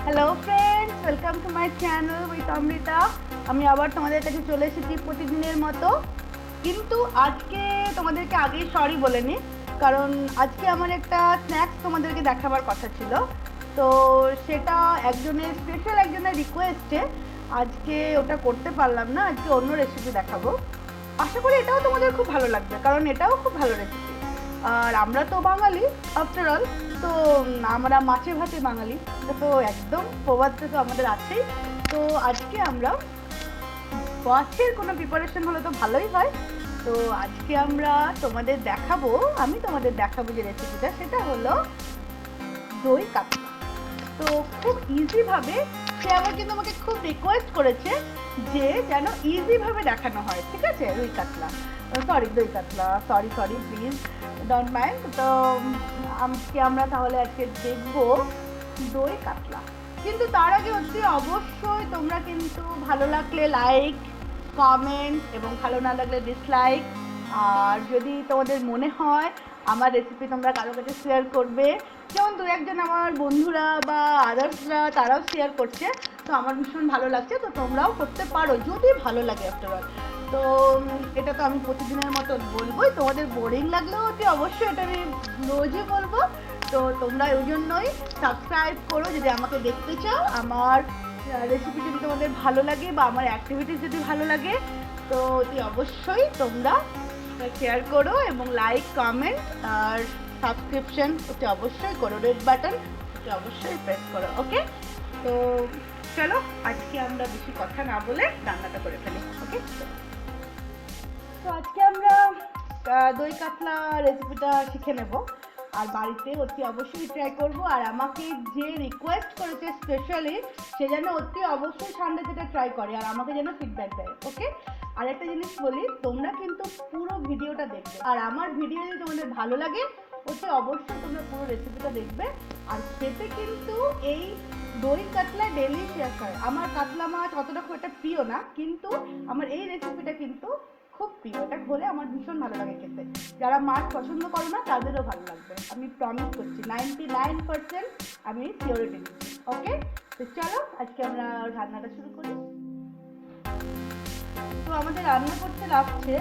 Hello friends, welcome to my channel with Amrita. আমি আবার তোমাদের কাছে চলে এসেছি প্রতিদিনের মতো, কিন্তু আজকে তোমাদেরকে আগেই সরি বলে নিই, কারণ আজকে আমার একটা স্ন্যাক্স তোমাদেরকে দেখাবার কথা ছিল। তো সেটা স্পেশাল একজনের রিকোয়েস্টে আজকে ওটা করতে পারলাম না। আজকে অন্য রেসিপি দেখাবো। আশা করি এটাও তোমাদের খুব ভালো লাগবে, কারণ এটাও খুব ভালো রেসিপি। আর আমরা তো বাঙালি আফটার অল, তো আমরা মাছে ভাতে বাঙালি, তো একদম প্রবাদটা তো আমাদের আছেই। তো আজকে আমরা মাছের কোনো প্রিপারেশন হলে তো ভালোই হয়। তো আজকে আমি তোমাদের দেখাবো যে রেসিপিটা, সেটা হলো দই কাতলা। তো খুব ইজিভাবে, সে আবার কিন্তু আমাকে খুব রিকোয়েস্ট করেছে যে যেন ইজিভাবে দেখানো হয়, ঠিক আছে? দই কাতলা, দই কাতলা, সরি প্লিজ ডোন্ট মাইন্ড। তো আমরা তাহলে আজকে দেখবো দই কাতলা। কিন্তু তার আগে অবশ্যই তোমরা কিন্তু ভালো লাগলে লাইক, কমেন্ট এবং ভালো না লাগলে ডিসলাইক। আর যদি তোমাদের মনে হয় আমার রেসিপি তোমরা কারো কাছে শেয়ার করবে, যেমন দু একজন আমার বন্ধুরা বা আদার্সরা তারাও শেয়ার করছে, তো আমার ভীষণ ভালো লাগছে। তো তোমরাও করতে পারো যদি ভালো লাগে আফটার অল। তো এটা তো আমি প্রতিদিনের মতো বলবোই, তোমাদের বোরিং লাগলেও অবশ্যই এটা আমি রোজই বলবো। তো তোমরা ওই জন্যই সাবস্ক্রাইব করো যদি আমাকে দেখতে চাও। আমার রেসিপি যদি তোমাদের ভালো লাগে বা আমার অ্যাক্টিভিটিস যদি ভালো লাগে, তো অবশ্যই তোমরা শেয়ার করো এবং লাইক, কমেন্ট আর সাবস্ক্রিপশন অবশ্যই করো, রেড বাটন অবশ্যই প্রেস করো। ওকে, তো চলো আজকে আমরা বেশি কথা না বলে রান্নাটা করে ফেলি। ওকে, তো আজকে আমরা দই কাতলা রেসিপিটা শিখে নেব, আর বাড়িতে অবশ্যই ট্রাই করব। আর আমাকে যে রিকোয়েস্ট করেছে স্পেশালি, সে যেন অবশ্যই সানডে থেকে ট্রাই করে আর আমাকে যেন ফিডব্যাক দেয়। ওকে, আর একটা জিনিস বলি, তোমরা কিন্তু পুরো ভিডিওটা দেখবে, আর আমার ভিডিও যদি তোমাদের ভালো লাগে অবশ্যই তোমরা পুরো রেসিপিটা দেখবে। আর খেতে কিন্তু এই দই কাতলা ডেলিশিয়াস হয়। আমার কাতলা মাছ অতটা খুব একটা প্রিয় না, কিন্তু আমার এই রেসিপিটা কিন্তু খুব প্রিয়। এটা হলে আমার ভীষণ ভালো লাগে খেতে। যারা মাছ পছন্দ করে না তাদেরও ভালো লাগবে, আমি প্রমিস করছি। 99% আমি সিওরিটি দিচ্ছি। ওকে, তো চলো আজকে আমরা রান্নাটা শুরু করি। তো আমাদের রান্না করতে লাগছে,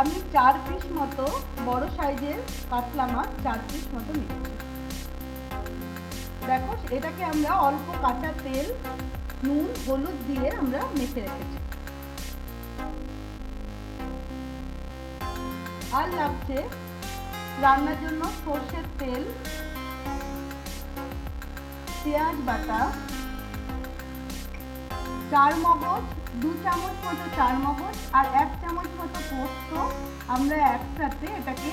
আমি 4 পিস মতো বড় সাইজের কাতলা মাছ 4 পিস মতো নিচ্ছি। দেখো, এটাকে আমরা অল্প কাঁচা তেল, নুন, হলুদ দিয়ে আমরা মেখে রেখেছি। আর লাগছে রান্নার জন্য সর্ষের তেল, পেঁয়াজ বাটা, 4 মগজ, 2 চামচ মতো 4 মগজ আর 1 চামচ মতো পোস্ত আমরা একসাথে এটাকে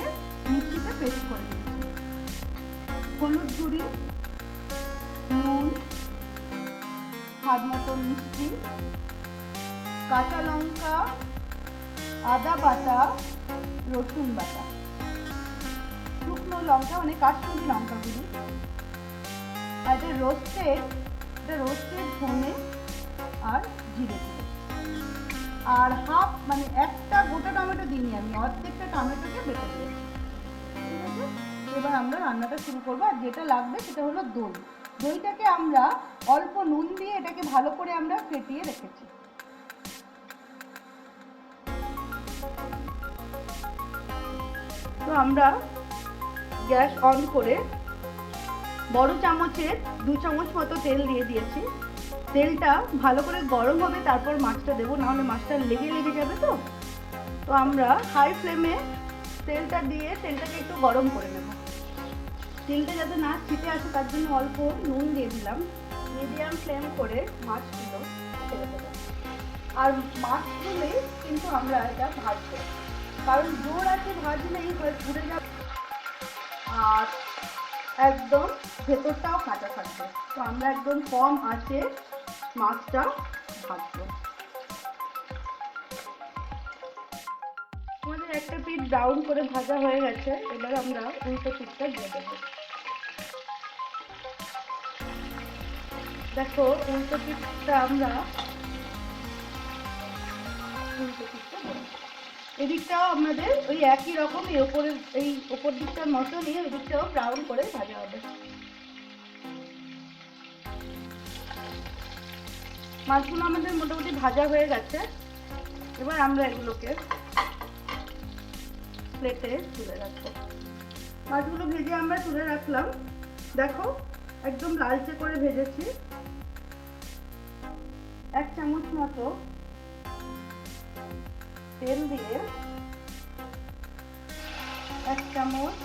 মিক্সিতে পেস্ট করে দিচ্ছি। হলুদ গুঁড়ি, নুন, স্বাদ মতো মিষ্টি, কাঁচা লঙ্কা, আদা বাটা, রসুন বাটা, শুকনো লঙ্কা মানে কাশ্মীরি লঙ্কা গুঁড়ি, আর এটা রোস্টেড ধনে আর জিরে গুঁড়ো। আর একটা গোটা টমেটো দিইনি, আমি অর্ধেকটা টমেটোকে বেটে দিয়েছি। ঠিক আছে, এবার আমরা রান্নাটা শুরু করবো। আর যেটা লাগবে সেটা হলো দই। দইটাকে আমরা অল্প নুন দিয়ে এটাকে ভালো করে আমরা ফেটিয়ে রেখেছি। তো আমরা গ্যাস অন করে বড় চামচের 2 চামচ মতো তেল দিয়ে দিয়েছি। তেলটা ভালো করে গরম হবে, তারপর মাছটা দেবো, নাহলে মাছটা লেগে যাবে। তো আমরা হাই ফ্লেমে তেলটা দিয়ে তেলটাকে একটু গরম করে নেব। তেলটা যাতে না ছিটে আসে তার জন্য অল্প নুন দিয়ে দিলাম। মিডিয়াম ফ্লেম করে মাছগুলো ছেড়ে দেবো। আর মাছগুলোই কিন্তু আমরা এটা ভাজবো, কারণ জোর আছে ভাজলেই পুড়ে যাবে আর একদম ভেতরটাও কাঁচা থাকবে। তো আমরা একদম কম আঁচে মাছটা ভাজবো। আমাদের একটা পিঠ ব্রাউন করে ভাজা হয়ে গেছে, এবার আমরা উল্টো পিঠটা দিয়ে দেবো। দেখো, উল্টো পিঠটা এদিকটাও আমাদের ওই একই রকম, এই ওপর দিকটার মতনই ওই দিকটাও ব্রাউন করে ভাজা হবে। মাছগুলো আমাদের মোটামুটি ভাজা হয়ে গেছে। এবার আমরা এগুলোকে প্লেটে তুলে রাখবো। মাছগুলো ভেজে আমরা তুলে রাখলাম। দেখো একদম লালচে করে ভেজেছি। 1 চামচ মতো তেল দিয়ে 1 চামচ,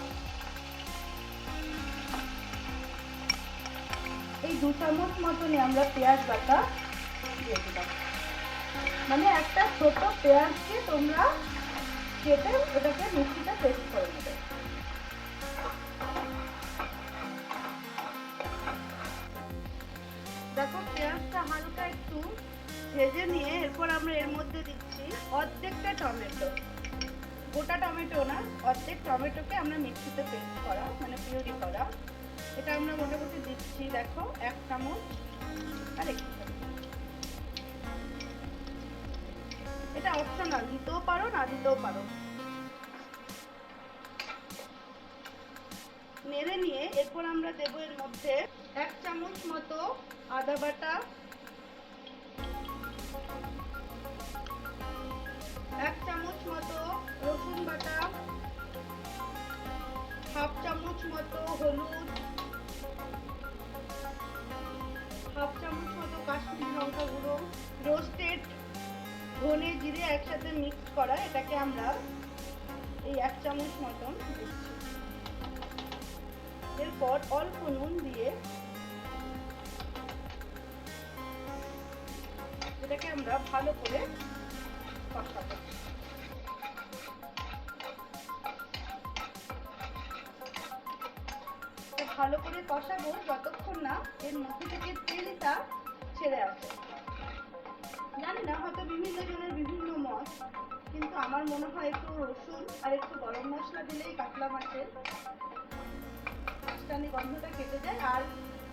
এই 2 চামচ মতনই আমরা পেঁয়াজ বাটা দিয়ে দিলাম। মানে একটা ছোট পেঁয়াজকে তোমরা কেটে ওটাকে মিক্সিতে পেস্ট করে নেবে। দেখো পেঁয়াজটা হালকা একটু ভেজে নিয়ে এরপর আমরা এর মধ্যে দিচ্ছি অর্ধেকটা টমেটো। গোটা টমেটো না, অর্ধেক টমেটোকে আমরা মিক্সিতে পেস্ট করা মানে পিউরি করা, এটা আমরা মোটামুটি দিচ্ছি। দেখো 1 চামচ আর একটু, এটা অপশনাল, দিতেও পারো না দিতেও পারো। নেড়ে নিয়ে এরপর আমরা দেবো এর মধ্যে 1 চামচ মতো আদা বাটা, 1 চামচ মতো রসুন বাটা, 1/2 চামচ মতো হলুদ, 1/2 চামচ মতো কাশ্মীরি লঙ্কা গুঁড়ো, রোস্টেড ধনে জিরে একসাথে মিক্স করা, এটাকে আমরা এই 1 চামচ মতন দিচ্ছি। এরপর অল্প নুন দিয়ে এটাকে আমরা ভালো করে কষাবো। ভালো করে কষাবো যতক্ষণ না এর মধ্যে থেকে তেলটা ছেড়ে আসে। জানি না, হয়তো বিভিন্ন জনের বিভিন্ন মত, কিন্তু আমার মনে হয় একটু রসুন আর একটু গরম মশলা দিলেই কাতলা মাছের মাছটানি গন্ধটা কেটে যায়। আর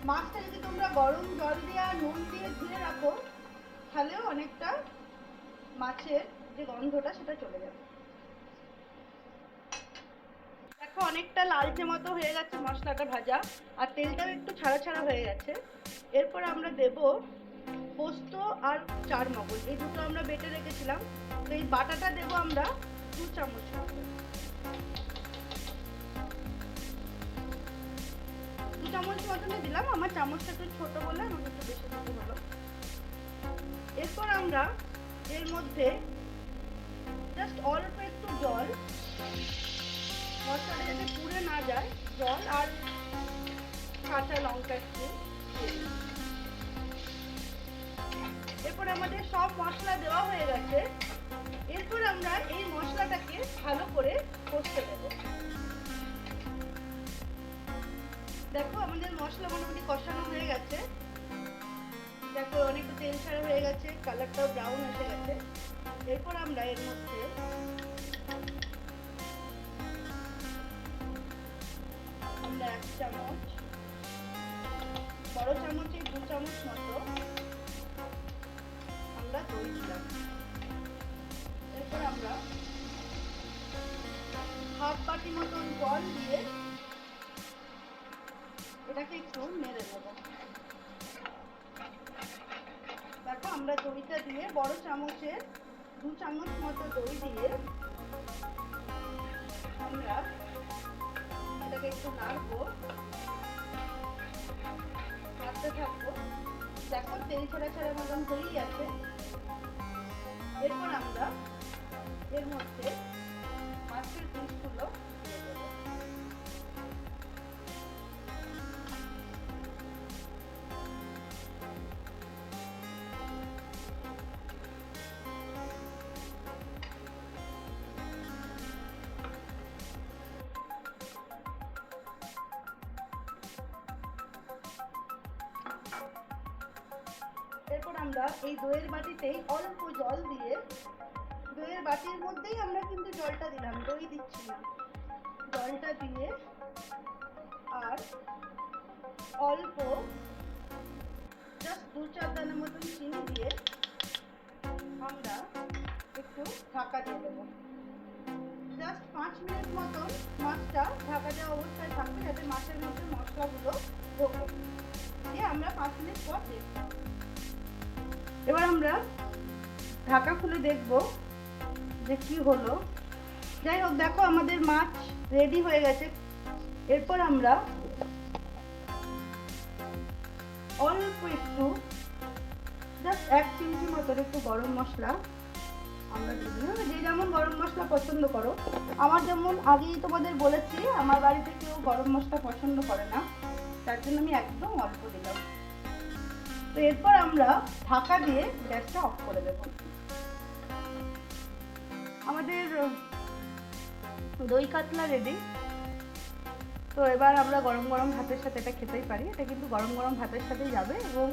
মাছটা যদি তোমরা গরম জল দিয়ে আর নুন দিয়ে ধুয়ে রাখো তাহলেও অনেকটা মাছের যে গন্ধটা সেটা চলে যাবে। দেখো অনেকটা লালচে মতো হয়ে গেছে মশলাটা ভাজা, আর তেলটাও একটু ছাড়া ছাড়া হয়ে গেছে। এরপর আমরা দেব পোস্ত আর চার মগজ, এই দুটো আমরা বেটে রেখেছিলাম। তো এই বাটাটা দেব আমরা 2 চামচ মতো, 2 চামচ মতনই দিলাম। আমার চামচটা একটু ছোট বলে আমাকে একটু বেশি দিতে হলো। এরপর আমরা এর মধ্যে জাস্ট অল্প একটু জল, মশলাটা যাতে পুড়ে না যায়, জল আর কাঁচা লঙ্কা একটু দিয়ে দিই। এরপর আমাদের সব মশলা দেওয়া হয়ে গেছে। এরপর আমরা এই মশলাটাকে ভালো করে কষতে দেব। দেখো আমাদের মশলা মোটামুটি কষানো হয়ে গেছে। দেখো অনেকটা তেল ছাড়া হয়ে গেছে, কালারটাও ব্রাউন এসে গেছে। এরপর আমরা এর মধ্যে আমরা 1 চামচ, বড় চামচে 2 চামচ মতো আমরা দই দিলাম। এরপর আমরা 1/2 বাটি মতন জল দিয়ে এটাকে একটু নেড়ে নেব। দেখো আমরা দইটা দিয়ে বড় চামচের 2 চামচ মতো দই দিয়ে আমরা এটাকে একটু নাড়বো, নাড়তে থাকবো। দেখো তেল ছাড়া ছাড়া মতন হয়েই আছে। এরপর আমরা এর মধ্যে মাছের পিসগুলো দিয়ে দেবো। এরপর আমরা এই দইয়ের বাটিতেই অল্প জল দিয়ে, দইয়ের বাটির মধ্যেই আমরা কিন্তু জলটা দিলাম, দই দিচ্ছি না, জলটা দিয়ে আর অল্প জাস্ট 2-4 দানা মতন চিনি দিয়ে আমরা একটু ঢাকা দিয়ে দেবো। জাস্ট 5 মিনিট মতন মাছটা ঢাকা দেওয়া অবস্থায় থাকবে, যাতে মাছের মধ্যে মশলাগুলো ঢোকে। দিয়ে আমরা 5 মিনিট পর দেখব। এবার আমরা ঢাকা খুলে দেখব যে কি হলো। যাই হোক, দেখো আমাদের মাছ রেডি হয়ে গেছে। এরপর আমরা অল্প একটু জাস্ট 1 চিমটি মতন একটু গরম মশলা আমরা দিয়ে দিলাম। যে যেমন গরম মশলা পছন্দ করো, আমার যেমন আগেই তোমাদের বলেছি আমার বাড়িতে কেউ গরম মশলা পছন্দ করে না, তার জন্য আমি একদম অল্প দিলাম। তো এরপর আমরা ঢাকা দিয়ে গ্যাসটা অফ করে দেব। আমাদের দই কাতলা রেডি। তো এবার আমরা গরম গরম ভাতের সাথে এটা খেতেই পারি। এটা কিন্তু গরম গরম ভাতের সাথেই যাবে এবং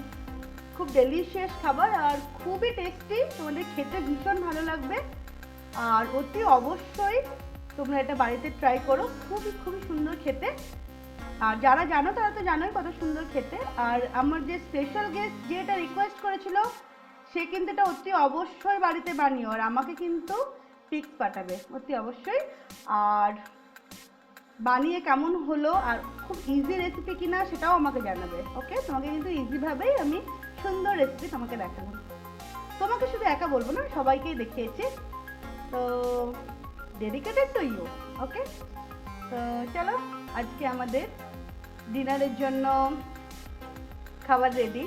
খুব ডেলিশিয়াস খাবার আর খুবই টেস্টি, তোমাদের খেতে ভীষণ ভালো লাগবে। আর অতি অবশ্যই তোমরা এটা বাড়িতে ট্রাই করো, খুবই খুবই সুন্দর খেতে। আর যারা জানো তারা তো জানোই কত সুন্দর খেতে। আর আমার যে স্পেশাল গেস্ট যে এটা রিকোয়েস্ট করেছিল, সে কিন্তু এটা অতি অবশ্যই বাড়িতে বানিও আর আমাকে কিন্তু পিক্স পাঠাবে অতি অবশ্যই। আর বানিয়ে কেমন হলো আর খুব ইজি রেসিপি কিনা সেটাও আমাকে জানাবে। ওকে, তোমাকে কিন্তু ইজিভাবেই আমি সুন্দর রেসিপি তোমাকে দেখালাম। তোমাকে শুধু একা বলবো না, সবাইকেই দেখিয়েছি। তো ডেডিকেটেড টু ইউ। ওকে, তো চলো আজকে আমাদের ডিনারের জন্য খাবার রেডি।